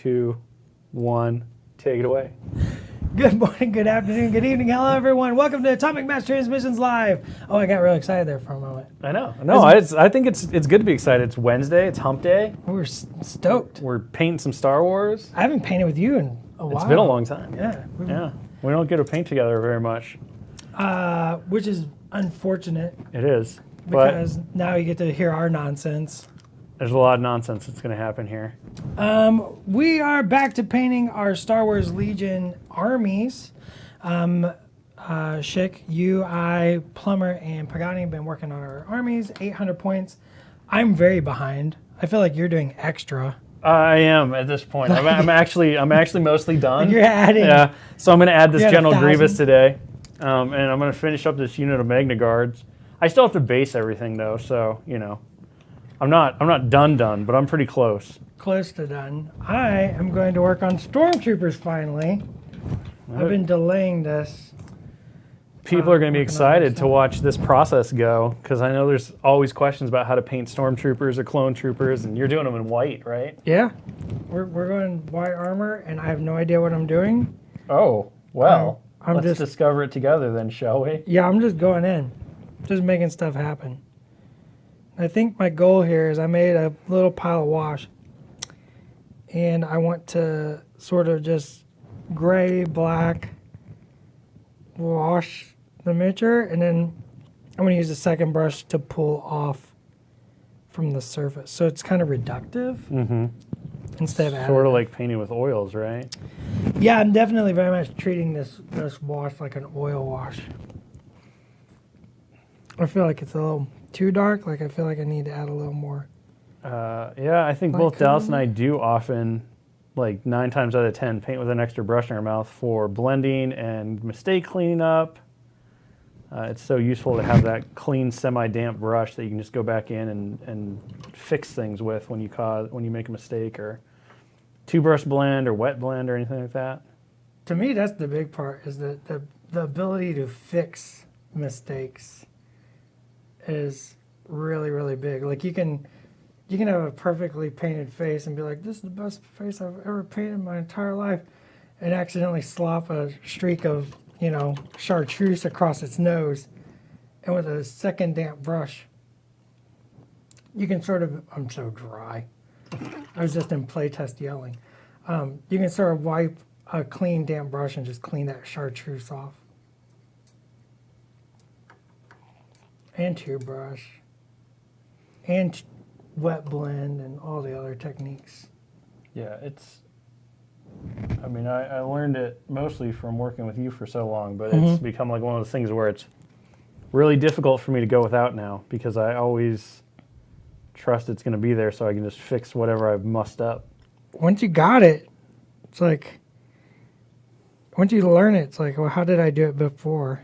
2, 1, take it away. Good morning, good afternoon, good evening. Hello, everyone. Welcome to Atomic Mass Transmissions Live. Oh, I got real excited there for a moment. I know. No, I think it's good to be excited. It's Wednesday. It's hump day. We're stoked. We're painting some Star Wars. I haven't painted with you in a while. It's been a long time. Yeah. Yeah. We don't get to paint together very much. Which is unfortunate. It is. Because now you get to hear our nonsense. There's a lot of nonsense that's going to happen here. We are back to painting our Star Wars Legion armies. Schick, you, I, Plumber, and Pagani have been working on our armies, 800 points. I'm very behind. I feel like you're doing extra. I am at this point. I'm actually mostly done. You're adding. Yeah. So I'm going to add this General 1,000. Grievous today, and I'm going to finish up this unit of Magna Guards. I still have to base everything though, so you know, I'm not done, but I'm pretty close. Close to done. I am going to work on Stormtroopers finally. I've been delaying this. People are going to be excited to watch this process go, because I know there's always questions about how to paint Stormtroopers or Clone Troopers, and you're doing them in white, right? Yeah, we're going white armor, and I have no idea what I'm doing. Oh, well, I'm let's just discover it together then, shall we? Yeah, I'm just going in, just making stuff happen. I think my goal here is I made a little pile of wash, and I want to sort of just gray, black, wash the miniature, and then I'm going to use the second brush to pull off from the surface. So it's kind of reductive instead of Sort of additive. like painting with oils, right? Yeah, I'm definitely very much treating this wash like an oil wash. I feel like it's a little too dark. Like I feel like I need to add a little more. Yeah, I think Like both Dallas and I do often, like 9 times out of 10, paint with an extra brush in our mouth for blending and mistake cleaning up. It's so useful to have that clean, semi-damp brush that you can just go back in and fix things with when you make a mistake, or 2-brush blend or wet blend or anything like that. To me, that's the big part, is that the ability to fix mistakes is really, really big. Like you can have a perfectly painted face and be like, this is the best face I've ever painted in my entire life, and accidentally slop a streak of, chartreuse across its nose. And with a second damp brush, you can sort of, I'm so dry. I was just in playtest yelling. You can sort of wipe a clean damp brush and just clean that chartreuse off. And 2-brush. And wet blend and all the other techniques. Yeah, I learned it mostly from working with you for so long, but it's become like one of those things where it's really difficult for me to go without now, because I always trust it's going to be there so I can just fix whatever I've mussed up. Once you got it, it's like, once you learn it, it's like, well, how did I do it before?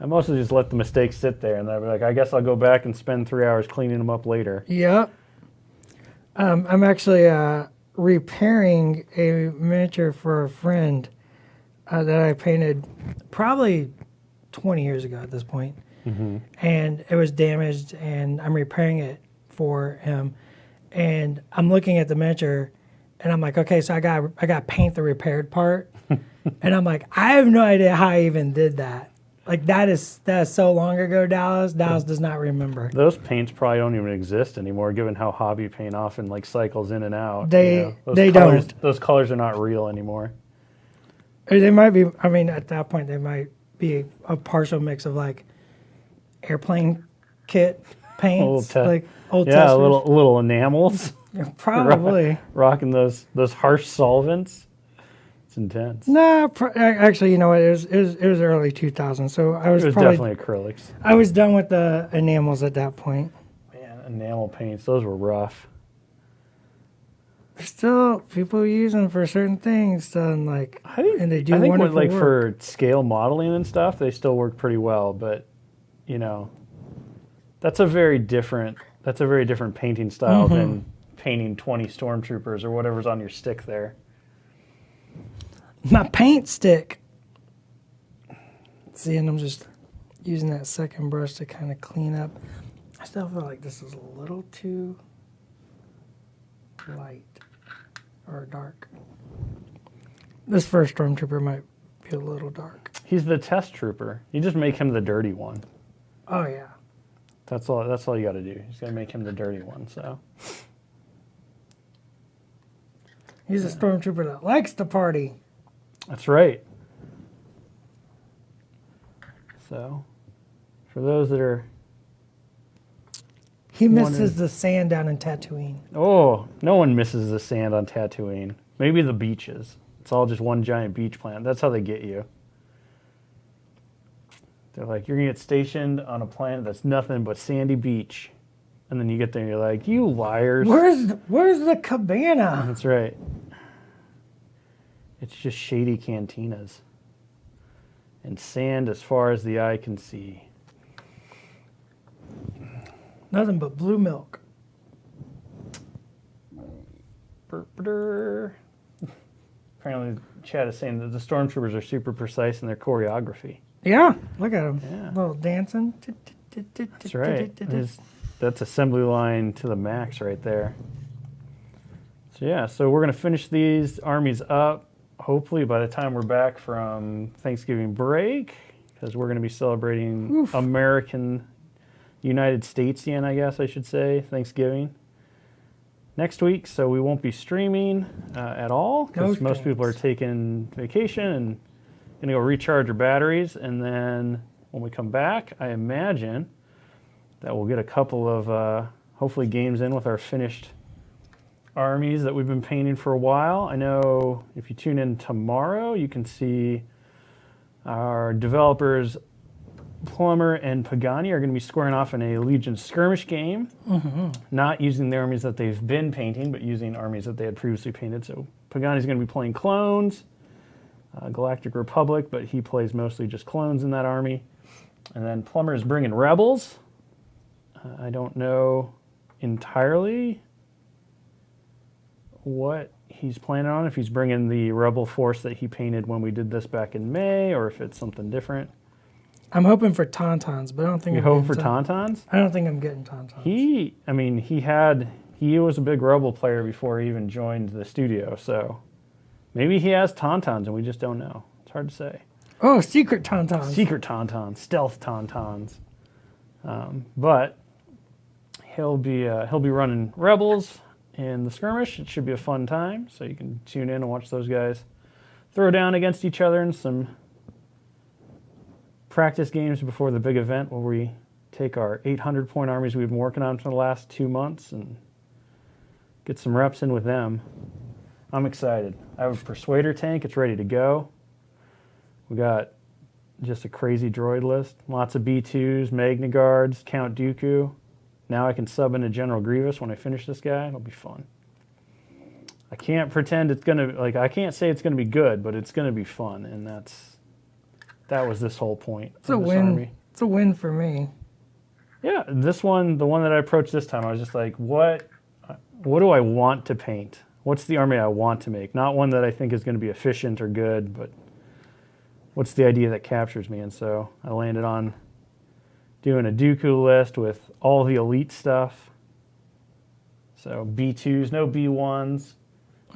I mostly just let the mistakes sit there, and then I'd be like, I guess I'll go back and spend 3 hours cleaning them up later. Yeah. I'm actually repairing a miniature for a friend that I painted probably 20 years ago at this point. And it was damaged, and I'm repairing it for him. And I'm looking at the miniature, and I'm like, okay, so I got to paint the repaired part. And I'm like, I have no idea how I even did that. Like that is so long ago, Dallas. Dallas does not remember. Those paints probably don't even exist anymore, given how hobby paint often like cycles in and out. They don't. don't. Those colors are not real anymore. Or they might be. I mean, at that point, they might be a partial mix of like airplane kit paints, like old yeah, testers. little enamels. Probably rocking those harsh solvents. It's intense. Nah, actually, you know what? It was early 2000s, so I was definitely acrylics. I was done with the enamels at that point. Man, enamel paints, those were rough. Still, people use them for certain things, and like, and they do I think wonderful like work. for scale modeling and stuff, they still work pretty well. But that's a very different painting style than painting 20 Stormtroopers or whatever's on your stick there. My paint stick. See, and I'm just using that second brush to kind of clean up. I still feel like this is a little too light. or dark. This first Stormtrooper might be a little dark. He's the test trooper. You just make him the dirty one. Oh yeah. That's all you got to do. You just got to make him the dirty one. So He's a Stormtrooper that likes to party. that's right. So for those that are, He misses the sand down in Tatooine. oh, no one misses the sand on Tatooine. Maybe the beaches. It's all just one giant beach plant. That's how they get you. They're like, you're going to get stationed on a planet that's nothing but sandy beach. And then you get there and you're like, you liars. Where's the cabana? That's right. It's just shady cantinas. And sand as far as the eye can see. Nothing but blue milk. Apparently, Chad is saying that the Stormtroopers are super precise in their choreography. Yeah, look at him. Yeah. Little dancing. That's right. That's assembly line to the max right there. So yeah, so we're going to finish these armies up, hopefully by the time we're back from Thanksgiving break, because we're going to be celebrating American United Statesian, I guess I should say, Thanksgiving next week. So we won't be streaming at all, because most people are taking vacation and going to go recharge their batteries. And then when we come back, I imagine that we'll get a couple of hopefully games in with our finished armies that we've been painting for a while. I know if you tune in tomorrow, you can see our developers Plumber and Pagani are going to be squaring off in a Legion skirmish game, not using the armies that they've been painting, but using armies that they had previously painted. So Pagani's going to be playing clones, Galactic Republic, but he plays mostly just clones in that army. And then Plumber is bringing rebels. I don't know entirely what he's planning on, if he's bringing the rebel force that he painted when we did this back in May, or if it's something different. I'm hoping for Tauntauns, but I don't think You're hoping for Tauntauns? I don't think I'm getting Tauntauns. He was a big rebel player before he even joined the studio, so maybe he has Tauntauns and we just don't know. It's hard to say. Oh, secret Tauntauns. Secret Tauntauns, stealth Tauntauns. But he'll be running rebels in the skirmish. It should be a fun time, so you can tune in and watch those guys throw down against each other in some practice games before the big event, where we take our 800-point armies we've been working on for the last 2 months and get some reps in with them. I'm excited. I have a Persuader tank. It's ready to go. We got just a crazy droid list. Lots of B2s, Magna Guards, Count Dooku. Now I can sub into General Grievous when I finish this guy. It'll be fun. I can't pretend it's going to, I can't say it's going to be good, but it's going to be fun, and that was this whole point. It's a win. Army. It's a win for me. Yeah, this one, the one that I approached this time, I was just like, what do I want to paint? What's the army I want to make? Not one that I think is going to be efficient or good, but what's the idea that captures me? And so I landed on doing a Dooku list with all the elite stuff. So B2s, no B1s.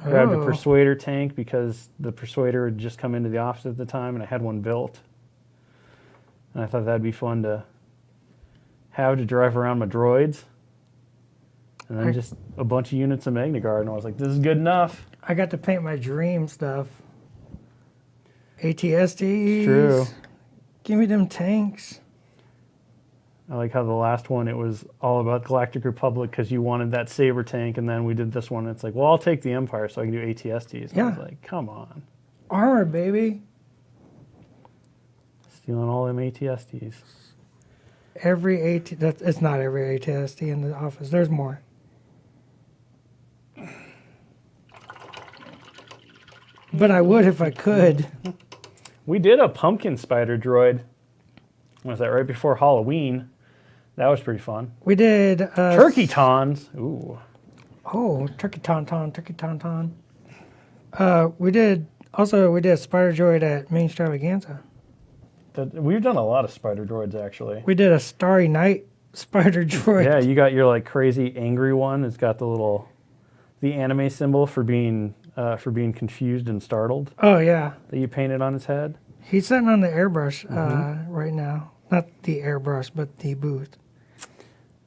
Grabbed a Persuader tank because the Persuader had just come into the office at the time and I had one built. And I thought that'd be fun to have to drive around my droids. And then just a bunch of units of Magna Guard. And I was like, this is good enough. I got to paint my dream stuff. ATSTs. True. Give me them tanks. I like how the last one, it was all about Galactic Republic because you wanted that Saber tank, and then we did this one. And it's like, well, I'll take the Empire so I can do ATSTs. And I was like, come on. Armor, baby. Stealing all them ATSTs. It's not every ATST in the office. There's more. But I would if I could. We did a pumpkin spider droid. Was that right before Halloween? That was pretty fun. We did... Turkey Tawns. Ooh. Oh, Turkey Tauntaun. We did Spider Droid at Main Extravaganza. We've done a lot of spider droids, actually. We did a Starry Night Spider Droid. Yeah, you got your crazy angry one. It's got the anime symbol for being Mm-hmm. For being confused and startled Oh yeah, that you painted on his head. he's sitting on the airbrush right now. Not the airbrush, but the booth.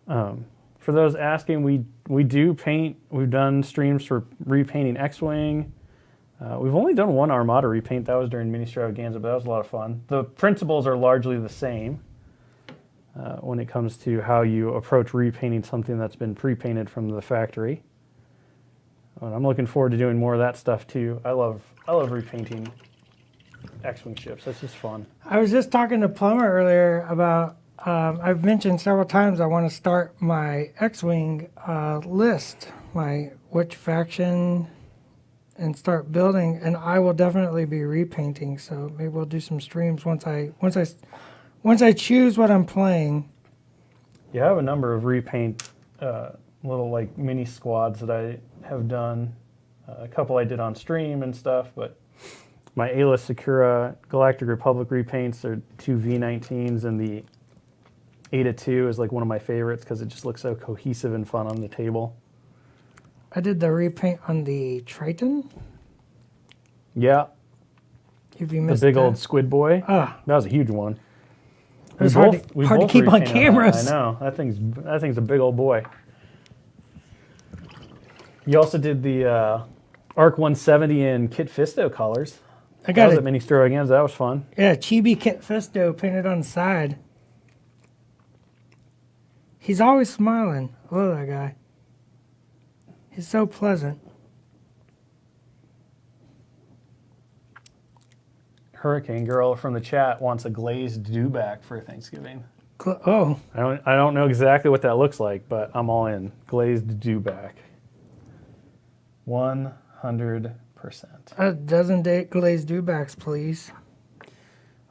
For those asking, we do paint. We've done streams for repainting X-Wing. We've only done one Armada repaint. That was during Mini Stravaganza, but that was a lot of fun. The principles are largely the same when it comes to how you approach repainting something that's been pre-painted from the factory. And I'm looking forward to doing more of that stuff too. I love repainting X-Wing ships. That's just fun. I was just talking to Plummer earlier about. I've mentioned several times I want to start my X-Wing list, my which faction, and start building. And I will definitely be repainting. So maybe we'll do some streams once I choose what I'm playing. Yeah, I have a number of repaint little like mini squads that I have done. A couple I did on stream and stuff, but my Ayla Sakura Galactic Republic repaints are 2 V19s, and the Eta 2 is like one of my favorites because it just looks so cohesive and fun on the table. I did the repaint on the Triton. Yeah, If you the missed big that. old squid boy. Ah, That was a huge one. it was We hard we to both keep on repainted that. cameras. I know that thing's a big old boy. You also did the Arc 170 in Kit Fisto colors. I That got was it. at Mini Stravaganza. That was fun. Yeah, Chibi Kit Fisto painted on the side. He's always smiling. I love that guy. He's so pleasant. Hurricane Girl from the chat wants a glazed dewback for Thanksgiving. Oh, I don't know exactly what that looks like, but I'm all in. Glazed dewback. 100%. a dozen glazed dewbacks, please.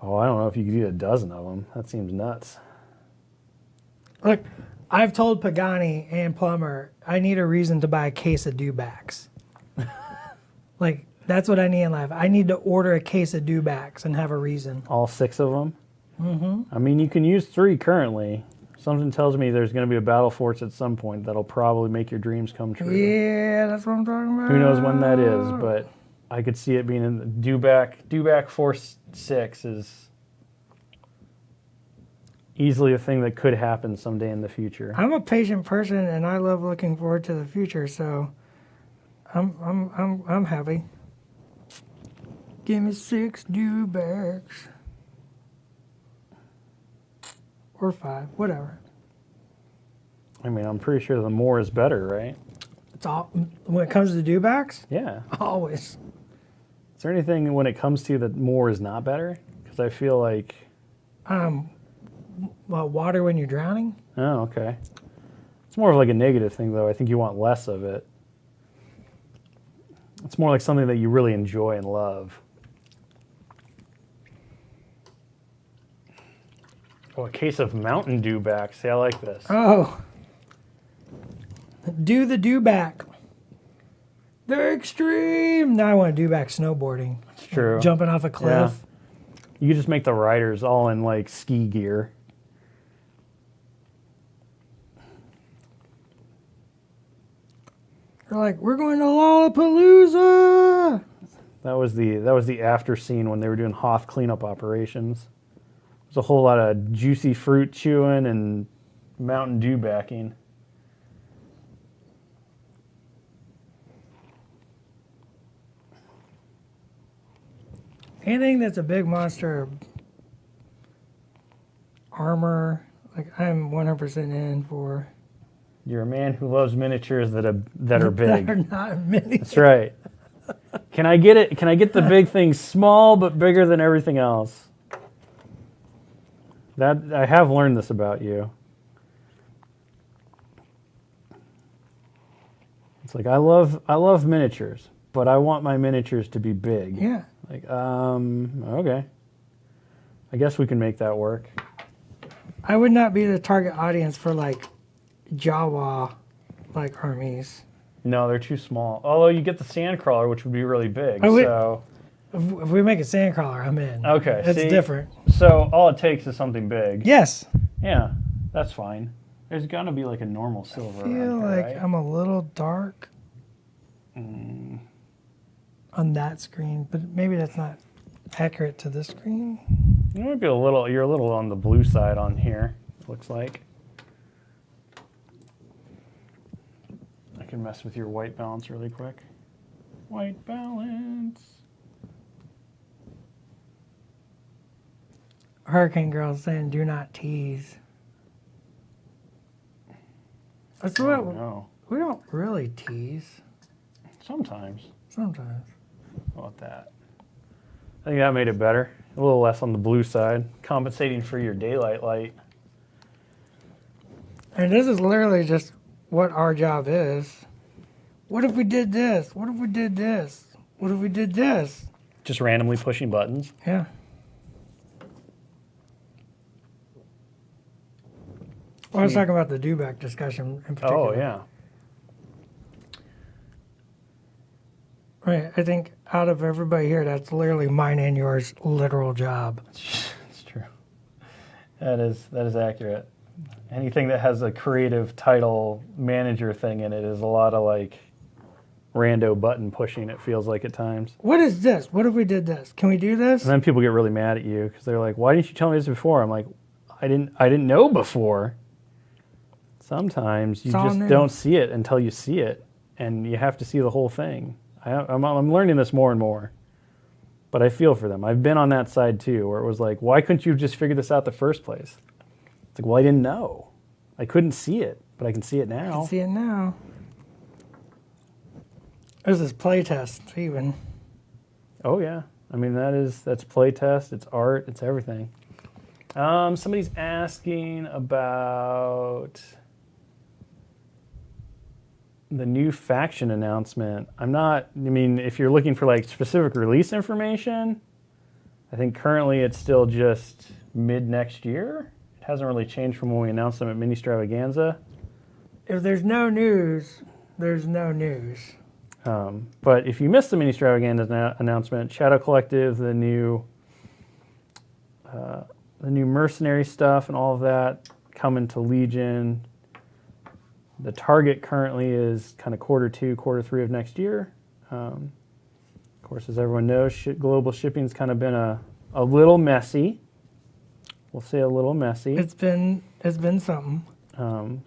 Oh, I don't know if you could eat a dozen of them. That seems nuts. Look, I've told Pagani and Plummer I need a reason to buy a case of dewbacks. Like, that's what I need in life. I need to order a case of dewbacks and have a reason. All 6 of them? Mm-hmm. I mean, you can use 3 currently. Something tells me there's going to be a battle force at some point that'll probably make your dreams come true. Yeah, that's what I'm talking about. Who knows when that is, but I could see it being in the Dewback Force 6 is easily a thing that could happen someday in the future. I'm a patient person, and I love looking forward to the future. So, I'm happy. Give me 6 dewbacks, or 5, whatever. I mean, I'm pretty sure the more is better, right? It's all when it comes to dewbacks. Yeah. Always. Is there anything when it comes to that more is not better? Because I feel like... Well, water when you're drowning. Oh, okay. It's more of like a negative thing, though. I think you want less of it. It's more like something that you really enjoy and love. Oh, a case of Mountain Dew back. See, I like this. Oh. Do the dewback. They're extreme. Now I want to do back snowboarding. It's true. Jumping off a cliff. You could just make the riders all in like ski gear. They're like, we're going to Lollapalooza. That was the after scene when they were doing Hoth cleanup operations. There's a whole lot of juicy fruit chewing and Mountain Dew backing. Anything that's a big monster, armor, like I'm 100% in for. You're a man who loves miniatures that are big. That are not many. That's right. Can I get it? Can I get the big thing small but bigger than everything else? That I have learned this about you. It's like I love miniatures, but I want my miniatures to be big. Yeah. Like, okay. I guess we can make that work. I would not be the target audience for like Jawa like armies. No, they're too small. Although you get the sandcrawler, which would be really big. Oh, wait. So If we make a sandcrawler, I'm in. okay, It's see? different. So all it takes is something big. Yes. Yeah, that's fine. There's gonna be like a normal silver. I feel around here, like right? I'm a little dark. on that screen, but maybe that's not accurate to this screen. You might be a little. You're a little on the blue side on here. Looks like. I can mess with your white balance really quick. White balance. Hurricane Girl's saying, "Do not tease." That's what No. we don't really tease. Sometimes. Sometimes. How about that? I think that made it better. A little less on the blue side, compensating for your daylight light. And this is literally just what our job is. What if we did this? What if we did this? What if we did this? Just randomly pushing buttons. Yeah. Well, I was talking about the dewback discussion in particular. Oh, yeah. Right. I think out of everybody here, that's literally mine and yours literal job. It's true. That is accurate. Anything that has a creative title manager thing in it is a lot of like rando button pushing, it feels like at times. What is this? What if we did this? Can we do this? And then people get really mad at you because they're like, why didn't you tell me this before? I'm like, I didn't know before. Sometimes you just don't see it until you see it, and you have to see the whole thing. I'm learning this more and more, but I feel for them. I've been on that side too, where it was like, why couldn't you have just figured this out the first place? It's like, well, I didn't know. I couldn't see it, but I can see it now. I can see it now. This is playtest even. Oh yeah, I mean that's playtest. It's art. It's everything. Somebody's asking about the new faction announcement. If you're looking for like specific release information, I think currently it's still just mid next year. It hasn't really changed from when we announced them at Mini Stravaganza. If there's no news, there's no news. But if you missed the Mini Stravaganza announcement, Shadow Collective, the new mercenary stuff and all of that coming to Legion. The target currently is kind of Q2, Q3 of next year. Of course, as everyone knows, global shipping's kind of been a little messy. We'll say a little messy. It's been something.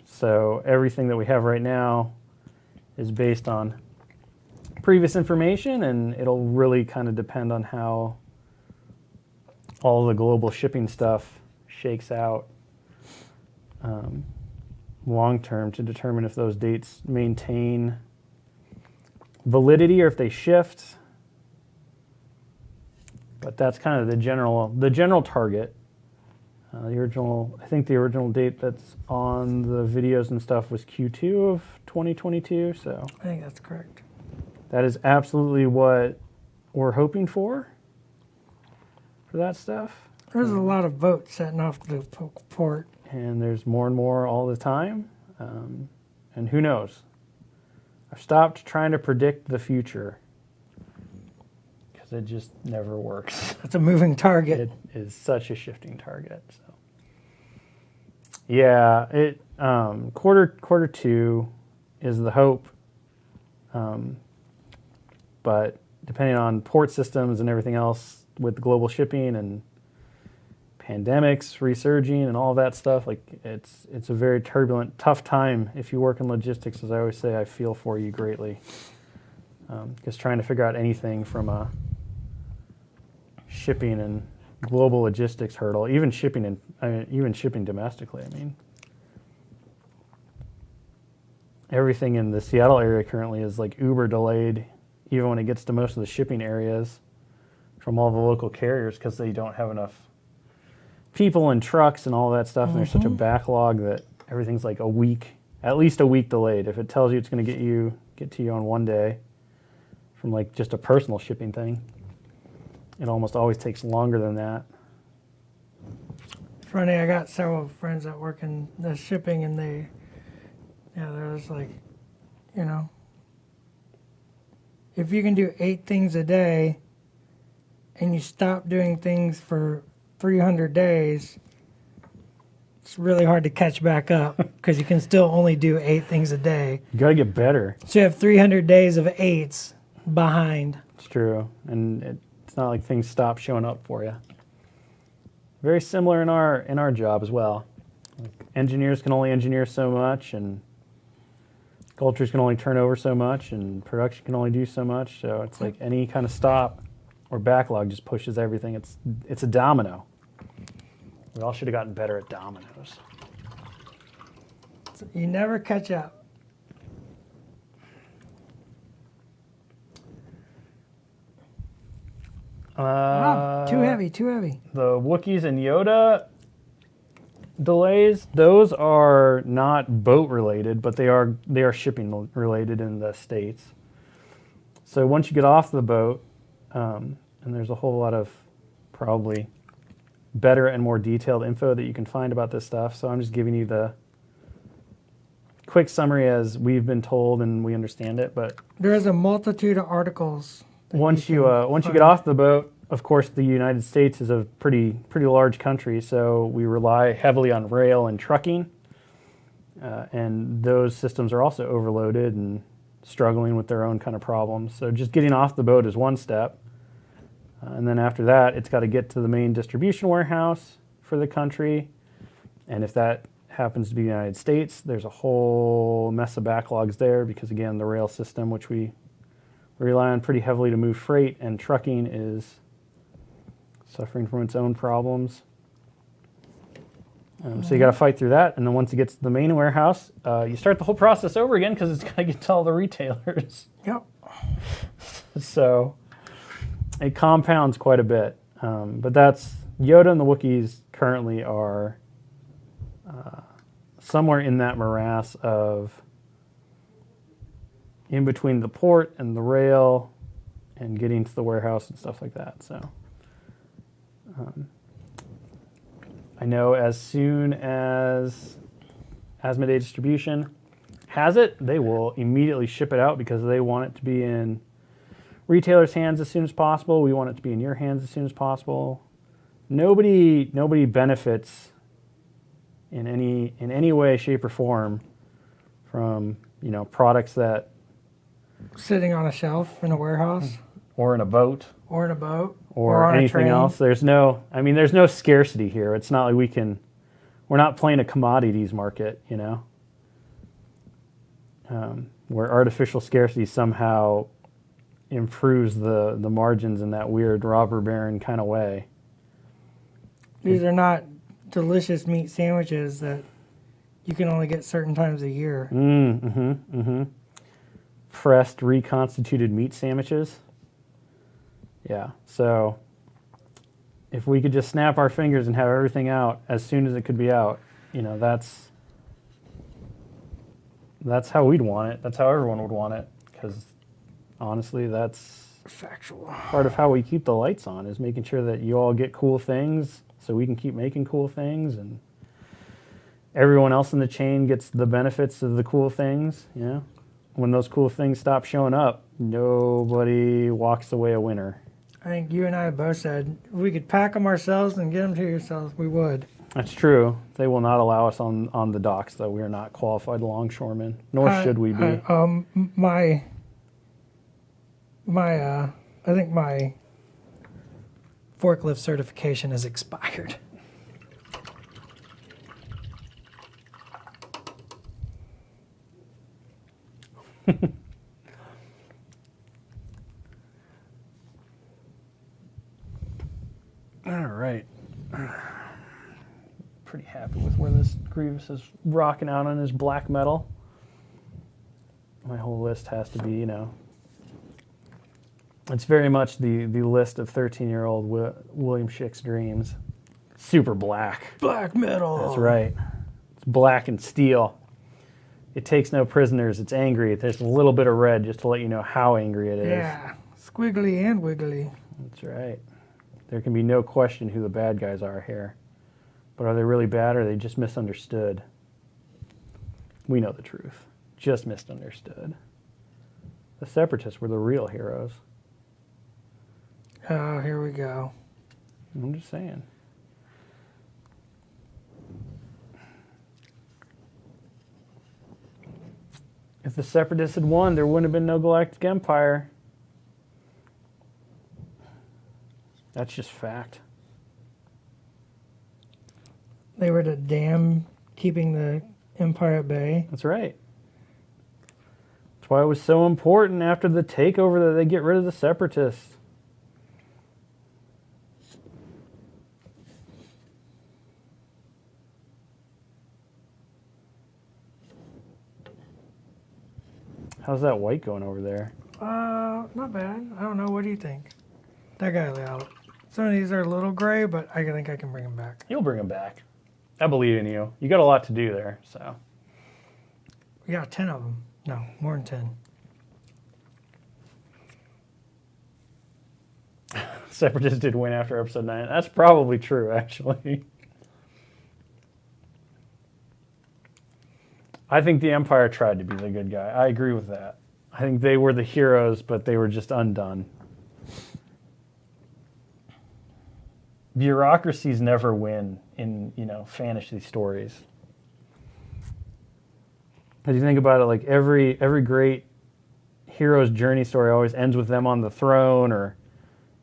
So everything that we have right now is based on previous information, and it'll really kind of depend on how all the global shipping stuff shakes out long term to determine if those dates maintain validity or if they shift. But that's kind of the general target. I think the original date that's on the videos and stuff was Q2 of 2022. So I think that's correct. that is absolutely what we're hoping for that stuff. There's a lot of boats setting off the port. And there's more and more all the time. And who knows? I've stopped trying to predict the future because it just never works. It's a moving target. It is such a shifting target. So, yeah, quarter two is the hope. But depending on port systems and everything else with global shipping and pandemics resurging and all that stuff, like it's a very turbulent, tough time. If you work in logistics, as I always say, I feel for you greatly. Because trying to figure out anything from a shipping and global logistics hurdle, even shipping domestically. I mean, everything in the Seattle area currently is like uber delayed, even when it gets to most of the shipping areas from all the local carriers because they don't have enough people and trucks and all that stuff. And there's such a backlog that everything's like at least a week delayed. If it tells you it's going to get to you on one day from like just a personal shipping thing, it almost always takes longer than that. Funny, I got several friends that work in the shipping, and they're just like, if you can do 8 things a day and you stop doing things for 300 days, it's really hard to catch back up because you can still only do 8 things a day. You got to get better. So you have 300 days of 8s, behind. It's true, and it's not like things stop showing up for you. Very similar in our job as well. Like, engineers can only engineer so much, and cultures can only turn over so much, and production can only do so much. So it's like any kind of stop or backlog just pushes everything. It's a domino. We all should have gotten better at dominoes. You never catch up. Too heavy. The Wookiees and Yoda delays, those are not boat related, but they are shipping related in the States. So once you get off the boat, and there's a whole lot of probably better and more detailed info that you can find about this stuff. So I'm just giving you the quick summary as we've been told and we understand it. But there is a multitude of articles. Once you get off the boat, of course, the United States is a pretty large country, so we rely heavily on rail and trucking, and those systems are also overloaded and struggling with their own kind of problems. So just getting off the boat is one step, and then after that, it's got to get to the main distribution warehouse for the country, and if that happens to be the United States, there's a whole mess of backlogs there because, again, the rail system, which we rely on pretty heavily to move freight, and trucking is suffering from its own problems. So you got to fight through that, and then once it gets to the main warehouse, you start the whole process over again because it's got to get to all the retailers. Yep. So it compounds quite a bit. But that's Yoda and the Wookiees currently are somewhere in that morass of in between the port and the rail and getting to the warehouse and stuff like that. So I know as soon as Asmodee Distribution has it, they will immediately ship it out because they want it to be in retailers' hands as soon as possible. We want it to be in your hands as soon as possible. Nobody benefits in any way, shape, or form from products that sitting on a shelf in a warehouse, or in a boat, or or anything else. There's no scarcity here. It's not like we're not playing a commodities market, where artificial scarcity somehow improves the margins in that weird robber baron kind of way. These are not delicious meat sandwiches that you can only get certain times a year. Pressed, reconstituted meat sandwiches. Yeah, so if we could just snap our fingers and have everything out as soon as it could be out, that's how we'd want it. That's how everyone would want it, because honestly, that's factual. Part of how we keep the lights on is making sure that you all get cool things so we can keep making cool things, and everyone else in the chain gets the benefits of the cool things. When those cool things stop showing up, nobody walks away a winner. I think you and I both said if we could pack them ourselves and get them to yourselves, we would. That's true. They will not allow us on the docks, though. We are not qualified longshoremen, nor should we be. I think my forklift certification is expired. All right. Pretty happy with where this Grievous is rocking out on his black metal. My whole list has to be, it's very much the list of 13-year-old William Schick's dreams. Super black. Black metal. That's right. It's black and steel. It takes no prisoners. It's angry. There's a little bit of red just to let you know how angry it is. Yeah. Squiggly and wiggly. That's right. There can be no question who the bad guys are here. But are they really bad, or are they just misunderstood? We know the truth. Just misunderstood. The Separatists were the real heroes. Oh, here we go. I'm just saying. If the Separatists had won, there wouldn't have been no Galactic Empire. That's just fact. They were the dam keeping the Empire at bay. That's right. That's why it was so important after the takeover that they get rid of the Separatists. How's that white going over there? Not bad. I don't know. What do you think? That guy out. Some of these are a little gray, but I think I can bring them back. You'll bring them back. I believe in you. You got a lot to do there, so. We got 10 of them. No, more than 10. Separatists did win after episode 9. That's probably true, actually. I think the Empire tried to be the good guy. I agree with that. I think they were the heroes, but they were just undone. Bureaucracies never win in, fantasy stories. As you think about it, like every great hero's journey story always ends with them on the throne, or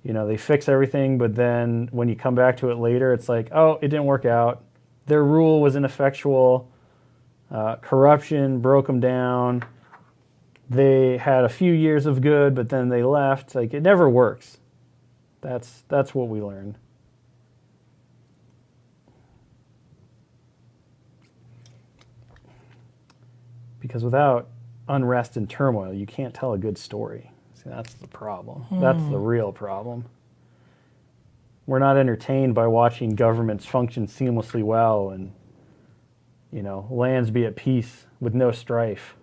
they fix everything, but then when you come back to it later, it's like, oh, it didn't work out. Their rule was ineffectual. Corruption broke them down. They had a few years of good, but then they left. Like, it never works. That's what we learned. Because without unrest and turmoil, you can't tell a good story. See, that's the problem. That's the real problem. We're not entertained by watching governments function seamlessly well and lands be at peace with no strife.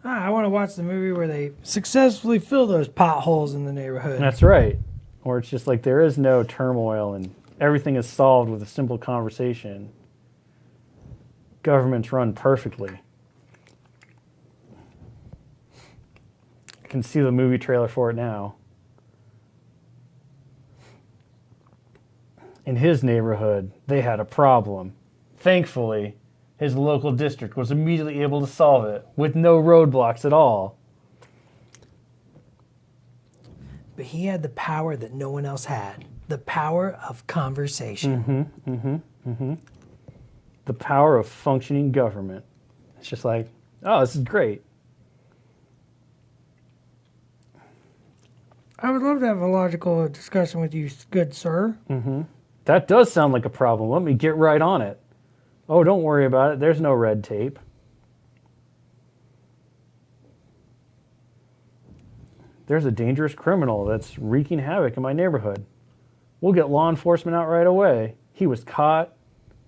I want to watch the movie where they successfully fill those potholes in the neighborhood. That's right. Or it's just like there is no turmoil and everything is solved with a simple conversation. Governments run perfectly. I can see the movie trailer for it now. In his neighborhood, they had a problem. Thankfully, his local district was immediately able to solve it with no roadblocks at all. But he had the power that no one else had. The power of conversation. The power of functioning government. It's just like, oh, this is great. I would love to have a logical discussion with you, good sir. That does sound like a problem. Let me get right on it. Oh, don't worry about it. There's no red tape. There's a dangerous criminal that's wreaking havoc in my neighborhood. We'll get law enforcement out right away. He was caught,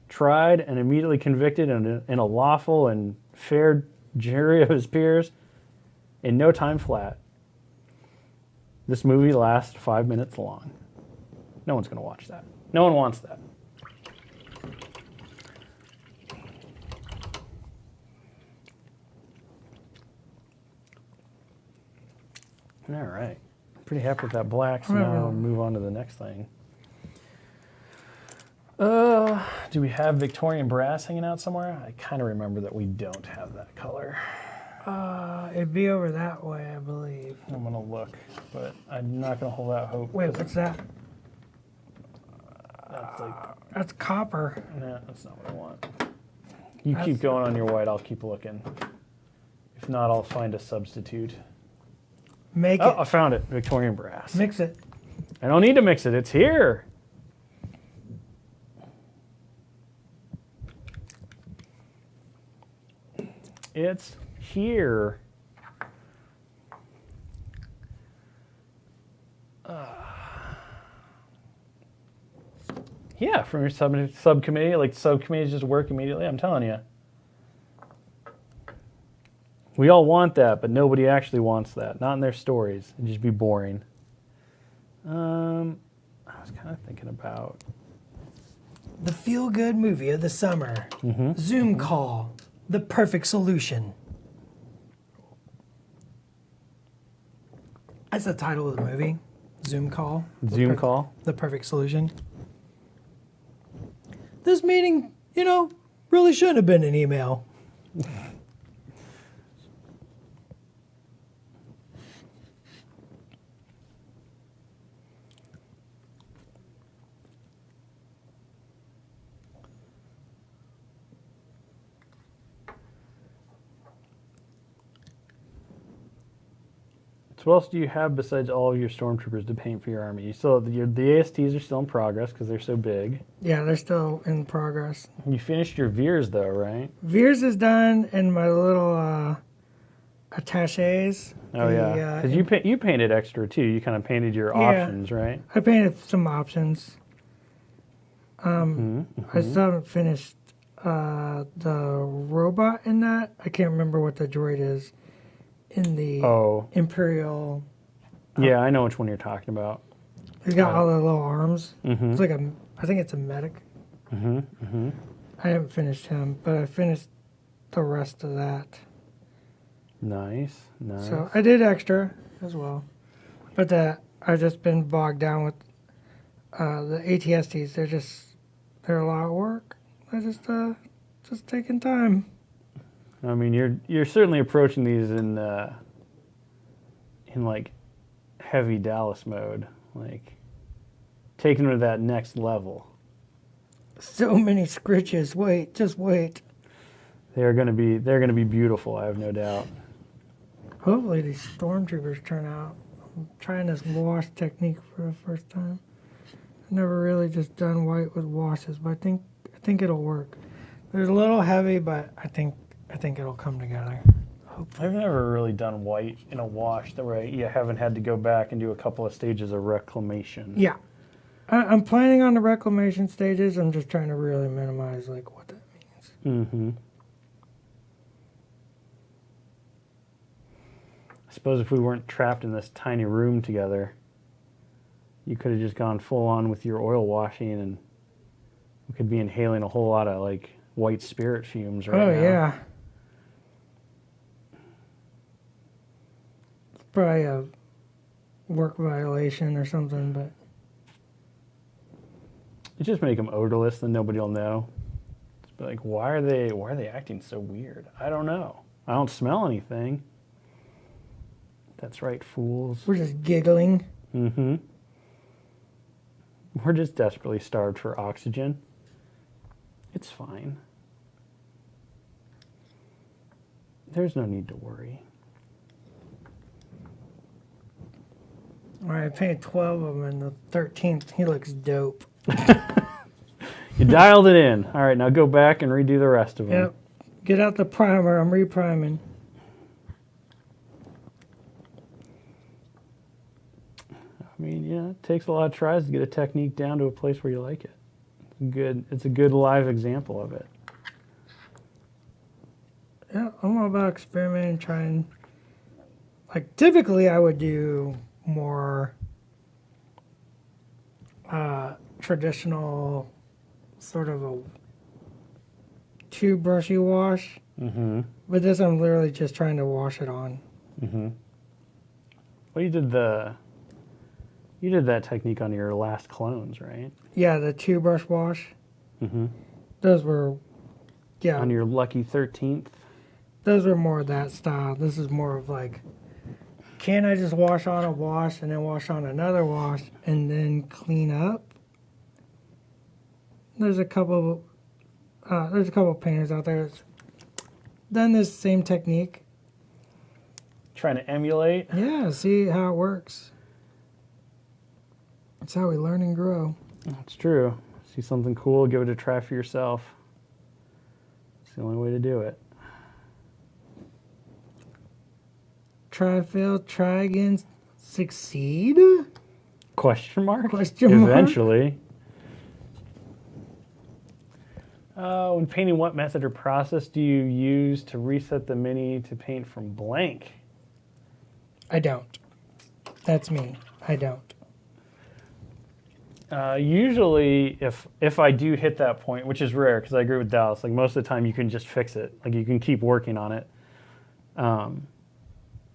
tried, and immediately convicted in a lawful and fair jury of his peers in no time flat. This movie lasts 5 minutes long. No one's going to watch that. No one wants that. All right. Pretty happy with that black, so now we'll move on to the next thing. Do we have Victorian brass hanging out somewhere? I kind of remember that we don't have that color. It'd be over that way, I believe. I'm going to look, but I'm not going to hold out hope. Wait, what's that? That's copper. Nah, that's not what I want. You keep going on your white, I'll keep looking. If not, I'll find a substitute. Make it. I found it. Victorian brass. Mix it. I don't need to mix it. It's here. It's here. Yeah, from your subcommittee. Like, subcommittees just work immediately. I'm telling you. We all want that, but nobody actually wants that. Not in their stories. It'd just be boring. I was kind of thinking about the feel-good movie of the summer. Zoom call. The perfect solution. That's the title of the movie. Zoom call. Zoom call. The perfect solution. This meeting, really shouldn't have been an email. What else do you have besides all of your Stormtroopers to paint for your army? You still the ASTs are still in progress because they're so big. Yeah, they're still in progress. You finished your Veers though, right? Veers is done, and my little attaches. Oh yeah, because you painted extra too. You kind of painted your options, right? I painted some options. Mm-hmm. I still haven't finished the robot in that. I can't remember what the droid is in the Imperial. Yeah, I know which one you're talking about. He's got all the little arms. Mm-hmm. It's like I think it's a medic. Mm-hmm. Mm-hmm. I haven't finished him, but I finished the rest of that. Nice. So I did extra as well, but I've just been bogged down with the ATSTs. They're a lot of work. I just taking time. I mean, you're certainly approaching these in like heavy Dallas mode, like taking them to that next level. So many scritches. Just wait. They're gonna be beautiful. I have no doubt. Hopefully these Stormtroopers turn out. I'm trying this wash technique for the first time. I've never really just done white with washes, but I think it'll work. They're a little heavy, but I think it'll come together. I've never really done white in a wash that way. You haven't had to go back and do a couple of stages of reclamation. Yeah, I'm planning on the reclamation stages. I'm just trying to really minimize like what that means. Mm-hmm. I suppose if we weren't trapped in this tiny room together, you could have just gone full on with your oil washing, and we could be inhaling a whole lot of like white spirit fumes right now. Oh yeah. It's probably a work violation or something, but You just make them odorless, then nobody will know. Just be like, why are they acting so weird? I don't know. I don't smell anything. That's right, fools. we're just giggling. Mm-hmm. We're just desperately starved for oxygen. It's fine. There's no need to worry. All right, I painted 12 of them, and the 13th, he looks dope. You dialed it in. All right, now go back and redo the rest of them. Yep. Get out the primer. I'm repriming. I mean, yeah, it takes a lot of tries to get a technique down to a place where you like it. It's a good live example of it. Yeah, I'm all about experimenting, trying. Like, typically I would do more traditional sort of a two-brushy wash. Mm-hmm. But this, I'm literally just trying to wash it on. Mm-hmm. Well, you did that technique on your last clones, right? Yeah, the two-brush wash. Mm-hmm. Those were, yeah. On your lucky 13th. Those were more of that style. This is more of like, can I just wash on a wash and then wash on another wash and then clean up? There's a couple painters out there that's done this same technique. Trying to emulate. Yeah, see how it works. That's how we learn and grow. It's true. See something cool, give it a try for yourself. It's the only way to do it. Try, fail, try again, succeed? Question mark? Question mark? Eventually. When painting, what method or process do you use to reset the mini to paint from blank? I don't. That's me. I don't. Usually, if I do hit that point, which is rare, because I agree with Dallas, like most of the time you can just fix it. Like you can keep working on it.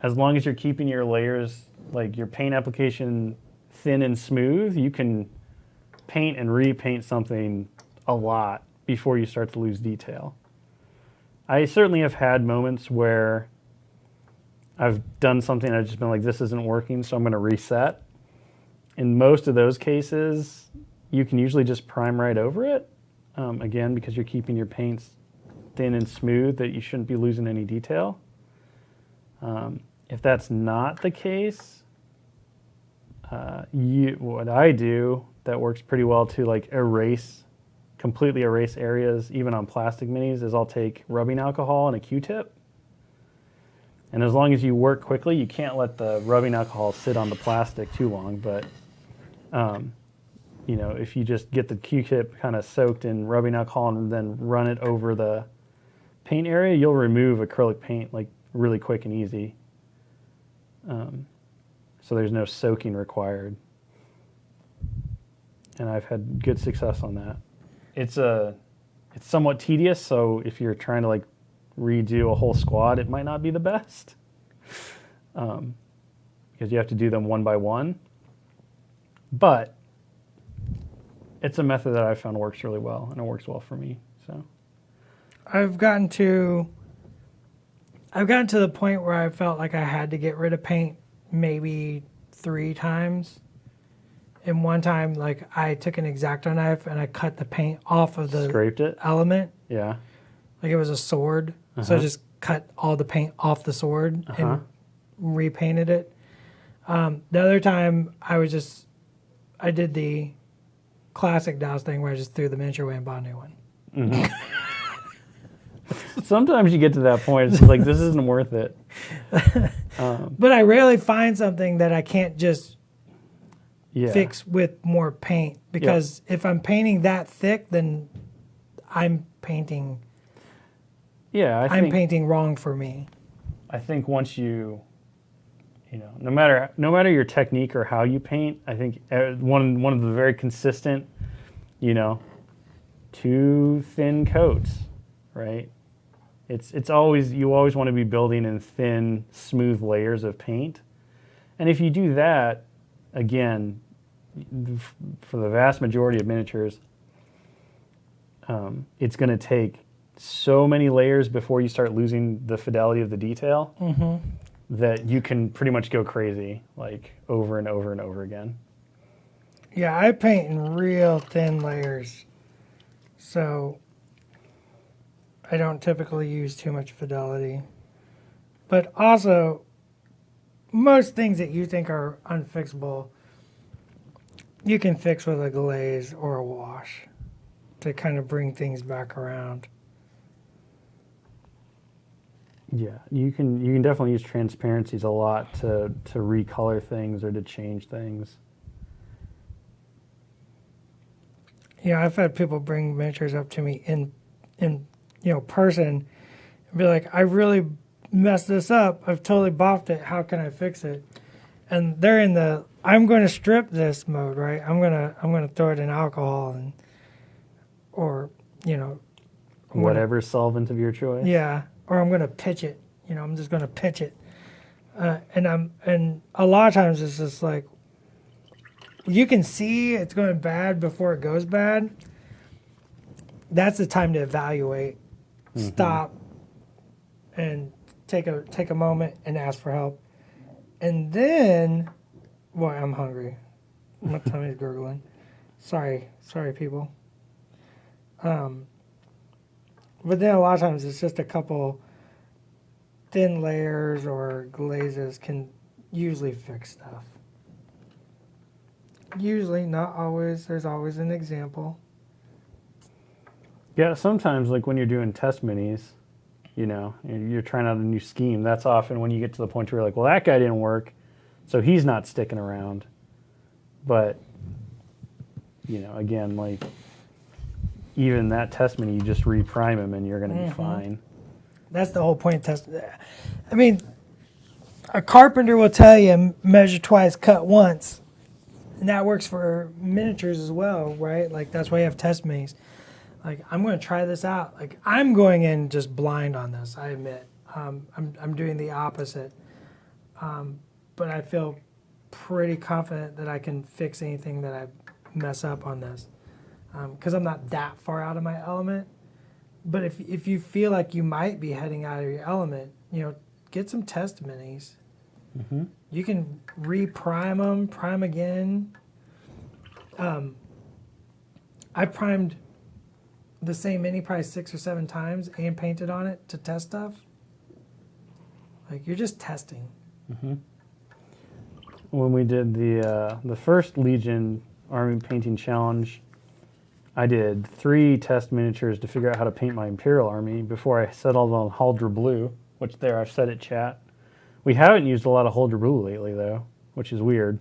As long as you're keeping your layers, like your paint application thin and smooth, you can paint and repaint something a lot before you start to lose detail. I certainly have had moments where I've done something and I've just been like, this isn't working, so I'm going to reset. In most of those cases, you can usually just prime right over it. Again, because you're keeping your paints thin and smooth, that you shouldn't be losing any detail. If that's not the case, what I do that works pretty well to like completely erase areas, even on plastic minis, is I'll take rubbing alcohol and a Q-tip. And as long as you work quickly, you can't let the rubbing alcohol sit on the plastic too long. But, if you just get the Q-tip kind of soaked in rubbing alcohol and then run it over the paint area, you'll remove acrylic paint like really quick and easy. So there's no soaking required. And I've had good success on that. It's somewhat tedious, so if you're trying to like redo a whole squad, it might not be the best. Because you have to do them one by one. But it's a method that I found works really well, and it works well for me. So I've gotten to the point where I felt like I had to get rid of paint maybe 3 times. And one time, like, I took an X-Acto knife and I cut the paint off of the scraped it. element. Yeah. Like it was a sword. So I just cut all the paint off the sword and repainted it. The other time, I did the classic Dows thing where I just threw the miniature away and bought a new one. Mm-hmm. Sometimes you get to that point, it's like, this isn't worth it. But I rarely find something that I can't just fix with more paint. Because if I'm painting that thick, then I'm painting... I'm painting wrong for me. I think once no matter your technique or how you paint, I think one of the very consistent, 2 thin coats, right? It's always, you always want to be building in thin, smooth layers of paint. And if you do that, again, for the vast majority of miniatures, it's going to take so many layers before you start losing the fidelity of the detail that you can pretty much go crazy, like over and over and over again. Yeah, I paint in real thin layers, so I don't typically use too much fidelity. But also, most things that you think are unfixable, you can fix with a glaze or a wash to kind of bring things back around. Yeah, you can definitely use transparencies a lot to recolor things or to change things. Yeah, I've had people bring miniatures up to me in person and be like, I really messed this up. I've totally boffed it. How can I fix it? And they're in the I'm going to strip this mode, right? I'm gonna throw it in alcohol or whatever solvent of your choice. Yeah. Or I'm going to pitch it. I'm just going to pitch it. And a lot of times it's just like, you can see it's going bad before it goes bad. That's the time to evaluate, stop, and take a moment and ask for help. And then, boy, I'm hungry. My tummy's gurgling. Sorry, people. But then a lot of times it's just a couple thin layers or glazes can usually fix stuff. Usually, not always. There's always an example. Yeah, sometimes like when you're doing test minis, you're trying out a new scheme. That's often when you get to the point where you're like, well, that guy didn't work, so he's not sticking around. But, again, like, even that test mini, you just reprime him and you're going to be fine. That's the whole point of testing. I mean, a carpenter will tell you measure twice, cut once. And that works for miniatures as well, right? Like, that's why you have test minis. Like, I'm going to try this out. Like, I'm going in just blind on this, I admit. I'm doing the opposite. But I feel pretty confident that I can fix anything that I mess up on this. Because I'm not that far out of my element. But if you feel like you might be heading out of your element, get some test minis. Mm-hmm. You can re-prime them, prime again. I primed the same mini probably 6 or 7 times and painted on it to test stuff. Like, you're just testing. When we did the first Legion Army Painting Challenge, I did 3 test miniatures to figure out how to paint my Imperial Army before I settled on Huldra Blue, which there I've said it, chat. We haven't used a lot of Huldra Blue lately, though, which is weird.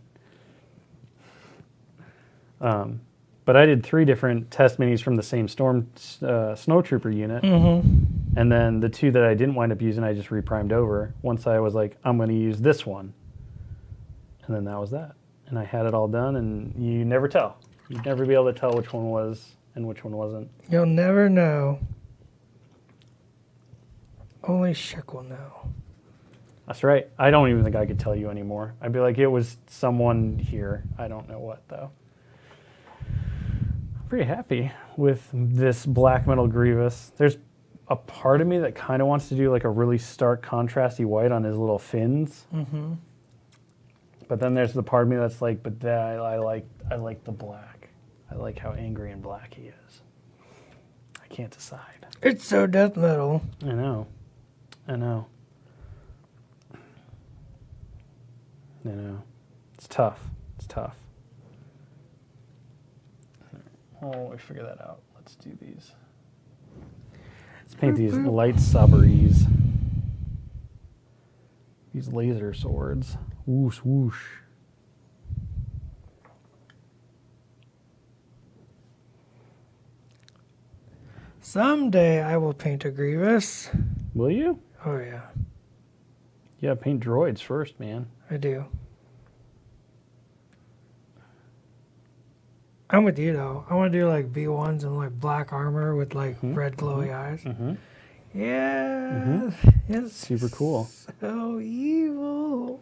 But I did 3 different test minis from the same Snowtrooper unit. And then the 2 that I didn't wind up using, I just reprimed over. Once I was like, I'm going to use this one. And then that was that. And I had it all done, and you never tell. You'd never be able to tell which one was and which one wasn't. You'll never know. Only Shik will know. That's right. I don't even think I could tell you anymore. I'd be like, it was someone here. I don't know what, though. I'm pretty happy with this black metal Grievous. There's a part of me that kind of wants to do like a really stark contrasty white on his little fins. But then there's the part of me that's like, but I like the black. I like how angry and black he is. I can't decide. It's so death metal. I know. It's tough. Oh, we figure that out. Let's do these. Let's paint these light sabres. These laser swords. Whoosh, whoosh. Someday I will paint a Grievous. Will you? Oh, yeah. Yeah, paint droids first, man. I do. I'm with you, though. I want to do, like, V1s and, like, black armor with, like, red glowy eyes. Yeah. It's super cool. So evil.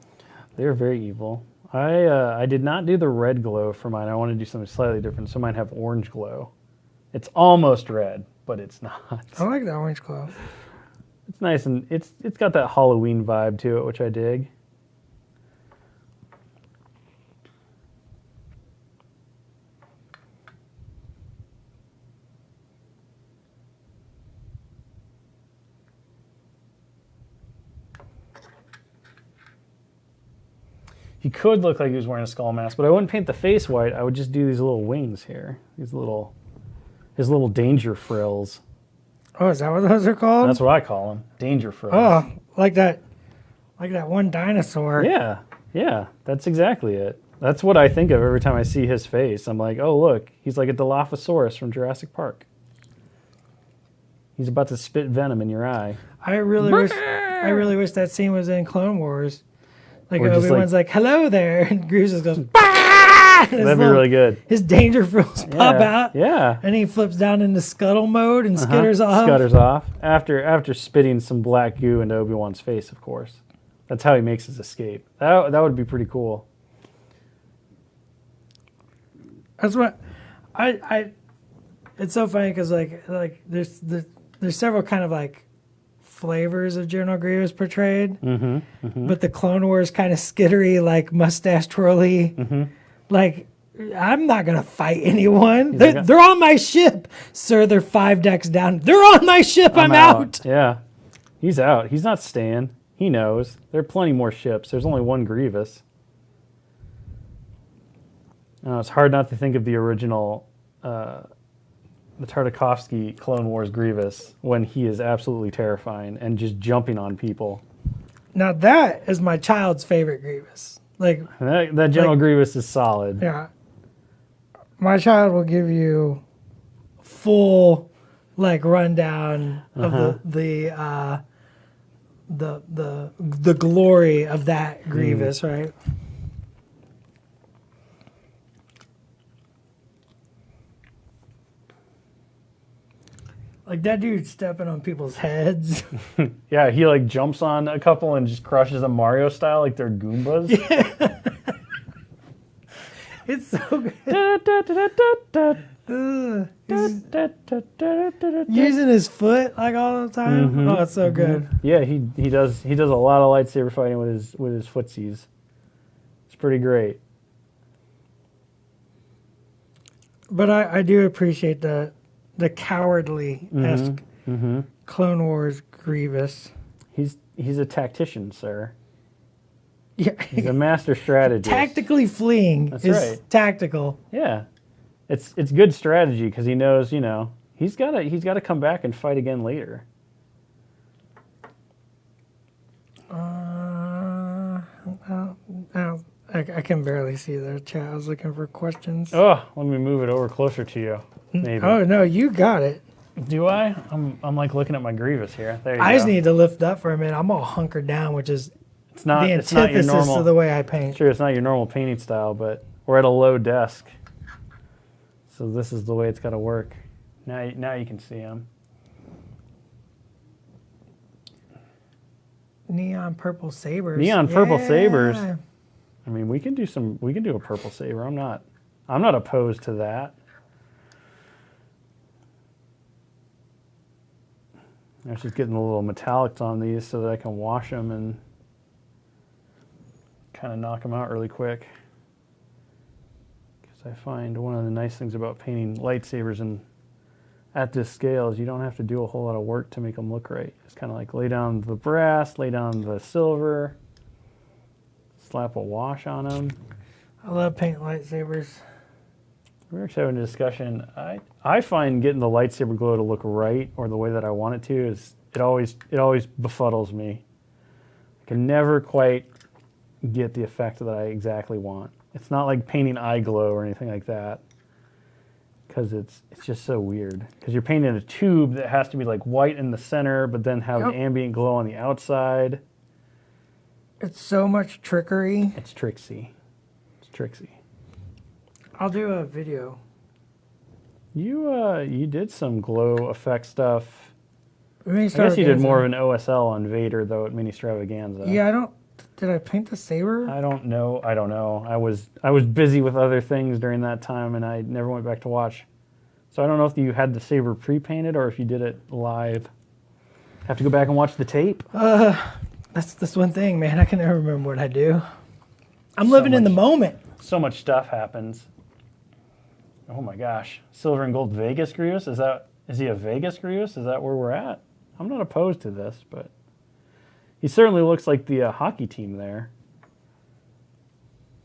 They're very evil. I did not do the red glow for mine. I want to do something slightly different. So mine have orange glow. It's almost red, but it's not. I like the orange glow. It's nice, and it's got that Halloween vibe to it, which I dig. He could look like he was wearing a skull mask, but I wouldn't paint the face white. I would just do these little wings here. His little danger frills. Oh, is that what those are called? That's what I call them. Danger frills. Oh, like that one dinosaur. Yeah, that's exactly it. That's what I think of every time I see his face. I'm like, oh, look, he's like a Dilophosaurus from Jurassic Park. He's about to spit venom in your eye. I really wish that scene was in Clone Wars. Like Or just Obi-Wan's like, hello there, and Grievous just goes, bah! That'd be really good. His danger frills pop out. Yeah. And he flips down into scuttle mode and skitters off. Scutters off. After spitting some black goo into Obi-Wan's face, of course. That's how he makes his escape. That would be pretty cool. That's what I it's so funny because like there's several kind of like flavors of General Grievous portrayed, but the Clone Wars kind of skittery, like mustache twirly, like I'm not gonna fight anyone. They're on my ship, sir. They're 5 decks down. They're on my ship. I'm out. Yeah, he's out. He's not staying. He knows there are plenty more ships. There's only one Grievous. It's hard not to think of the original. The Tartakovsky Clone Wars Grievous when he is absolutely terrifying and just jumping on people. Now that is my child's favorite Grievous. Like that General Grievous is solid. Yeah, my child will give you full like rundown of the glory of that Grievous, right? Like that dude stepping on people's heads. Yeah, he like jumps on a couple and just crushes them Mario style like they're Goombas. Yeah. It's so good. Using his foot like all the time. Oh, it's so good. Yeah, he does a lot of lightsaber fighting with his footsies. It's pretty great. But I do appreciate the cowardly-esque Clone Wars Grievous. He's a tactician, sir. Yeah. He's a master strategist. Tactically fleeing That's is right. tactical. Yeah, it's good strategy because he knows, he's gotta come back and fight again later. I can barely see the chat. I was looking for questions. Oh, let me move it over closer to you. Maybe. Oh no, you got it. Do I? I'm like looking at my Grievous here. There you go. I just need to lift up for a minute. I'm all hunkered down, which is It's not the it's not your antithesis normal. to the way I paint. Sure, it's not your normal painting style, but we're at a low desk, so this is the way it's got to work. Now you can see him. Neon purple sabers. Neon purple sabers. Yeah. I mean, we can do a purple saber. I'm not opposed to that. I was just getting the little metallics on these so that I can wash them and kind of knock them out really quick. Because I find one of the nice things about painting lightsabers and at this scale is you don't have to do a whole lot of work to make them look right. It's kind of like lay down the brass, lay down the silver, slap a wash on them. I love painting lightsabers. We were actually having a discussion. I find getting the lightsaber glow to look right or the way that I want it to is it always befuddles me. I can never quite get the effect that I exactly want. It's not like painting eye glow or anything like that because it's just so weird. Because you're painting a tube that has to be like white in the center but then have an ambient glow on the outside. It's so much trickery. It's tricksy. It's tricksy. I'll do a video. You did some glow effect stuff. Mini I guess you did Stravaganza. more of an OSL on Vader though at Mini Stravaganza. Yeah, did I paint the saber? I don't know. I was busy with other things during that time and I never went back to watch. So I don't know if you had the saber pre-painted or if you did it live. Have to go back and watch the tape. That's one thing, man. I can never remember what I do. I'm living in the moment. So much stuff happens. Oh my gosh. Silver and gold Vegas Grievous? Is he a Vegas Grievous? Is that where we're at? I'm not opposed to this, but he certainly looks like the hockey team there.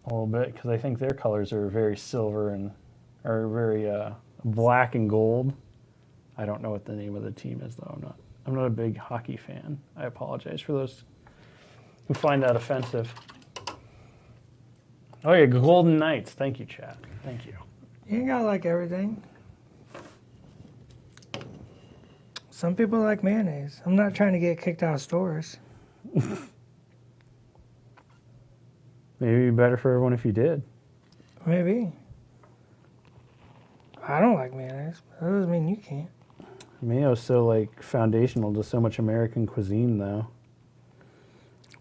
A little bit, because I think their colors are very silver and are very black and gold. I don't know what the name of the team is though. I'm not a big hockey fan. I apologize for those who find that offensive. Oh yeah, Golden Knights. Thank you, chat. Thank you. You ain't gotta like everything. Some people like mayonnaise. I'm not trying to get kicked out of stores. Maybe it'd be better for everyone if you did. Maybe. I don't like mayonnaise, but that doesn't mean you can't. Mayo's so like foundational to so much American cuisine though.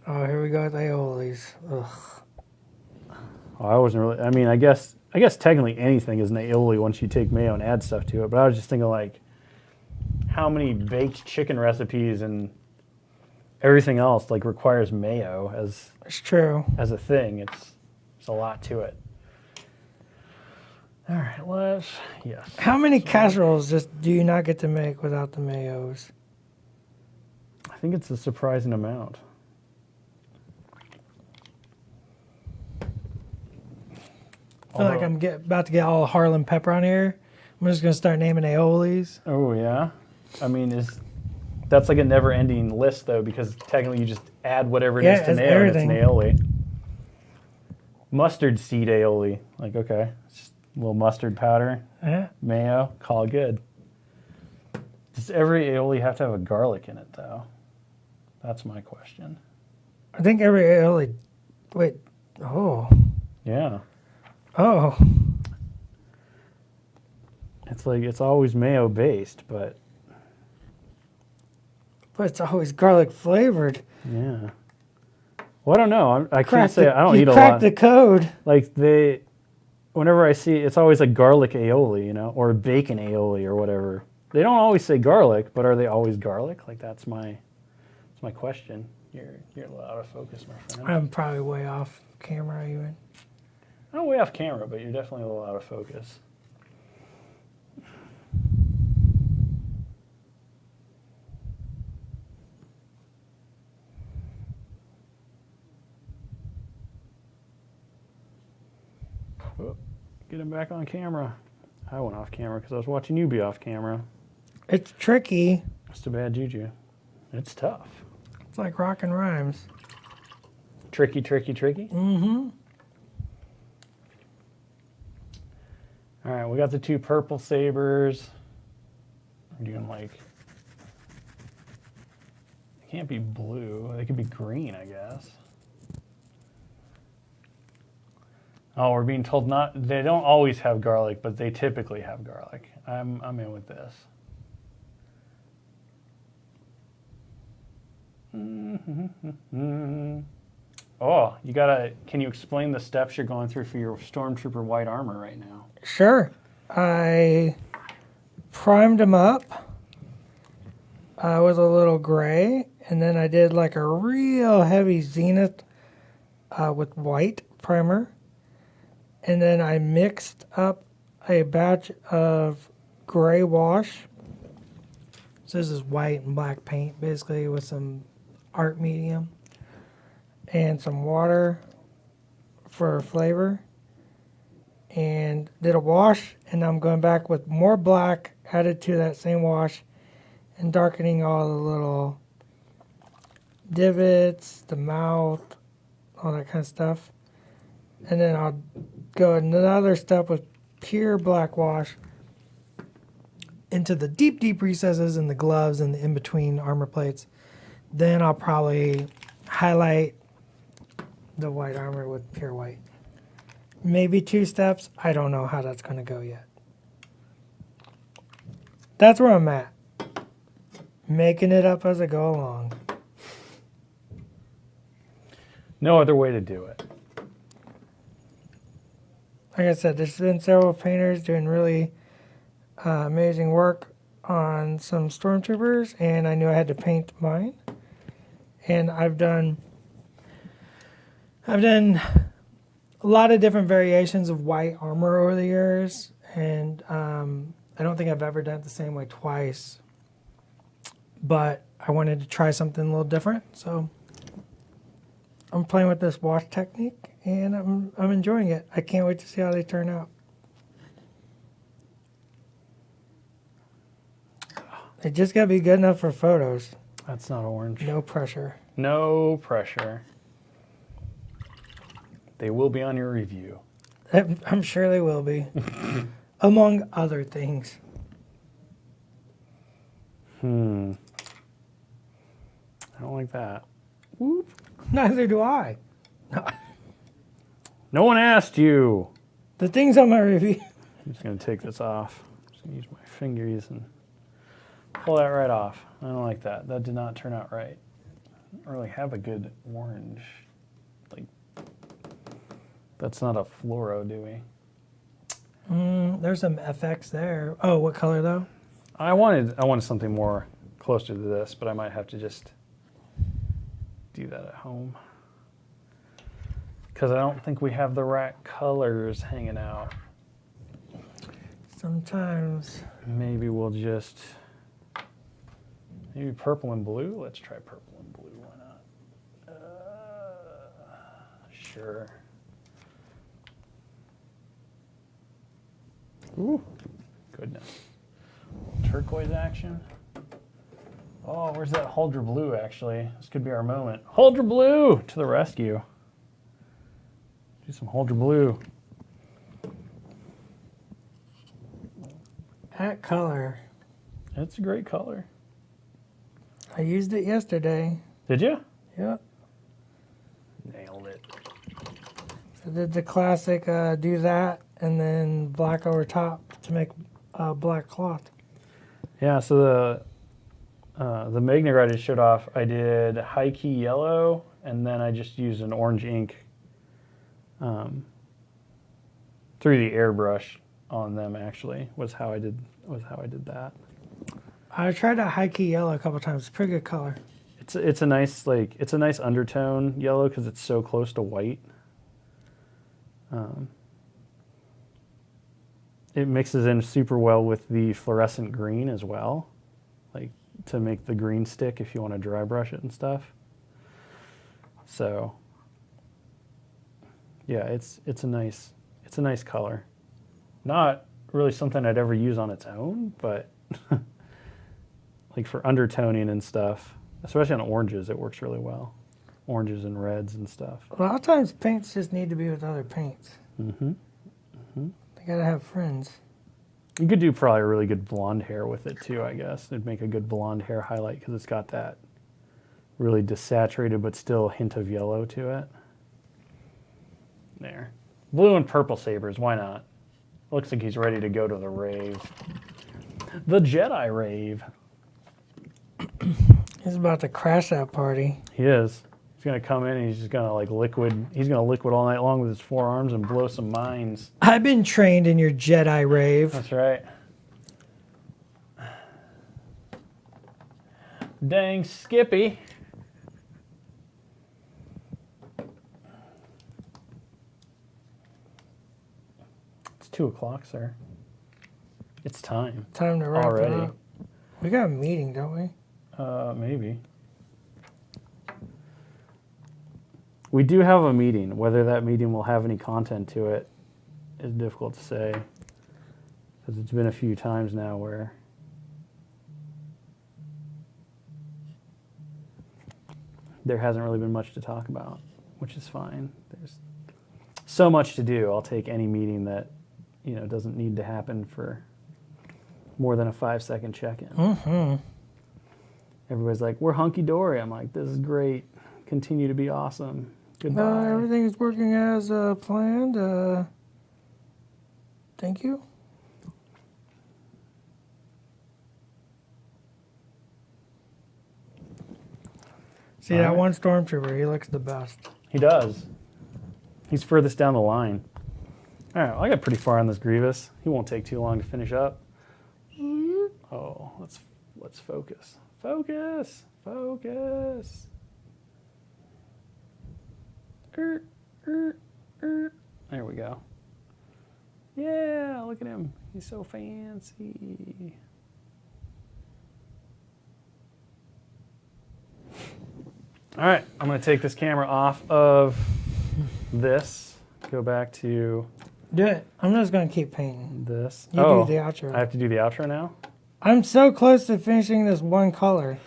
Oh, here we go with aiolis. Ugh. Oh, I wasn't really. I mean, I guess technically anything is an aioli once you take mayo and add stuff to it. But I was just thinking like, how many baked chicken recipes and everything else like requires mayo It's true. as a thing. It's a lot to it. All right, yes. How many casseroles do you not get to make without the mayos? I think it's a surprising amount. I feel like I'm about to get all Harlem pepper on here. I'm just gonna start naming aiolis. Oh yeah, I mean that's like a never-ending list though because technically you just add whatever it is to it's mayo everything. and it's an aioli. Mustard seed aioli, like okay, it's just a little mustard powder, Yeah. mayo, call it good. Does every aioli have to have a garlic in it though? That's my question. I think every aioli. Wait. Oh. Yeah, Oh. it's like it's always mayo based, but But it's always garlic flavored. yeah. Well, I don't know. I can't Crack say the- I don't you eat a cracked lot. the code. Like whenever I see it's always like garlic aioli, or bacon aioli or whatever. They don't always say garlic, but are they always garlic? Like that's my question. You're a little out of focus, my friend. I'm probably way off camera even. I'm way off camera, but you're definitely a little out of focus. Oh, get him back on camera. I went off camera because I was watching you be off camera. It's tricky. It's a bad juju. It's tough. It's like rockin' rhymes. Tricky, tricky, tricky. Mm-hmm. All right, we got the 2 purple sabers. We're doing like, they can't be blue. They could be green, I guess. Oh, we're being told not. They don't always have garlic, but they typically have garlic. I'm in with this. Oh, you gotta. Can you explain the steps you're going through for your Stormtrooper white armor right now? Sure. I primed them up with a little gray, and then I did like a real heavy zenith with white primer. And then I mixed up a batch of gray wash. So this is white and black paint, basically, with some art medium. And some water for flavor. And did a wash, and I'm going back with more black added to that same wash and darkening all the little divots, the mouth, all that kind of stuff. And then I'll go another step with pure black wash into the deep, deep recesses in the gloves and the in-between armor plates. Then I'll probably highlight the white armor with pure white. Maybe 2 steps. I don't know how that's going to go yet. That's where I'm at. Making it up as I go along. No other way to do it. Like I said, there's been several painters doing really amazing work on some Stormtroopers, and I knew I had to paint mine. And I've done a lot of different variations of white armor over the years, and I don't think I've ever done it the same way twice. But I wanted to try something a little different, so I'm playing with this wash technique, and I'm enjoying it. I can't wait to see how they turn out. They just gotta be good enough for photos. That's not orange. No pressure. No pressure. They will be on your review. I'm sure they will be. Among other things. I don't like that. Whoop. Neither do I. No one asked you. The things on my review. I'm just going to take this off. I'm just going to use my fingers and pull that right off. I don't like that. That did not turn out right. I don't really have a good orange. Like, that's not a fluoro, do we? There's some FX there. Oh, what color though? I wanted something more closer to this, but I might have to just do that at home. Because I don't think we have the right colors hanging out. Sometimes. Maybe we'll just... Maybe purple and blue? Let's try purple and blue. Why not? Sure. Ooh, goodness. Turquoise action. Oh, where's that Hold Your Blue, actually? This could be our moment. Hold Your Blue to the rescue. Do some Hold Your Blue. That color. It's a great color. I used it yesterday. Did you? Yep. Nailed it. I did the classic do that and then black over top to make black cloth. Yeah, so the Magna I just showed off, I did high key yellow, and then I just used an orange ink through the airbrush on them. Actually, was how I did that. I tried a high key yellow a couple times. It's a pretty good color. It's a nice undertone yellow because it's so close to white. It mixes in super well with the fluorescent green as well, like to make the green stick if you want to dry brush it and stuff. So yeah, it's a nice It's a nice color. Not really something I'd ever use on its own, but like for undertoning and stuff, especially on oranges, it works really well. Oranges and reds and stuff. A lot of times paints just need to be with other paints. Mm-hmm. Mm-hmm. They gotta have friends. You could do probably a really good blonde hair with it too, I guess. It'd make a good blonde hair highlight because it's got that really desaturated but still hint of yellow to it. There. Blue and purple sabers, why not? Looks like he's ready to go to the rave. The Jedi rave. He's about to crash that party. He is. He's gonna come in and he's just gonna like liquid. He's gonna liquid all night long with his forearms and blow some minds. I've been trained in your Jedi rave. That's right. Dang Skippy. It's 2 o'clock, sir. It's time. Time to wrap Already. it up. We got a meeting, don't we? Maybe. We do have a meeting. Whether that meeting will have any content to it is difficult to say. Because it's been a few times now where there hasn't really been much to talk about, which is fine. There's so much to do. I'll take any meeting that, doesn't need to happen for more than a 5-second check-in. Mm-hmm. Everybody's like, we're hunky-dory. I'm like, this is great. Continue to be awesome. Goodbye. Everything is working as planned. Thank you. See, that one Stormtrooper, he looks the best. He does. He's furthest down the line. All right, well, I got pretty far on this Grievous. He won't take too long to finish up. Oh, let's focus. Focus. Focus. There we go. Yeah, look at him. He's so fancy. All right, I'm going to take this camera off of this. Go back to Do it. I'm just going to keep painting. this. You do the outro. I have to do the outro now? I'm so close to finishing this one color.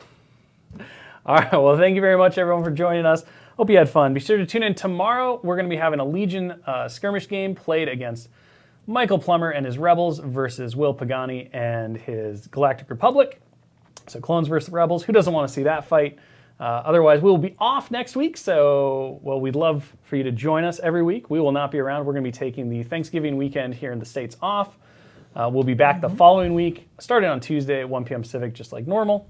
All right, well, thank you very much, everyone, for joining us. Hope you had fun. Be sure to tune in tomorrow. We're going to be having a Legion skirmish game played against Michael Plummer and his Rebels versus Will Pagani and his Galactic Republic. So clones versus Rebels. Who doesn't want to see that fight? Otherwise, we will be off next week. So, we'd love for you to join us every week. We will not be around. We're going to be taking the Thanksgiving weekend here in the States off. We'll be back the following week, starting on Tuesday at 1 p.m. Pacific, just like normal.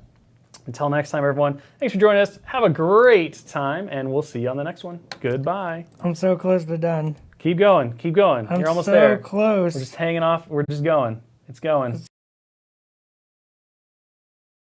Until next time, everyone, thanks for joining us. Have a great time, and we'll see you on the next one. Goodbye. I'm so close to done. Keep going. Keep going. I'm You're almost so there. close. We're just hanging off. We're just going. It's going.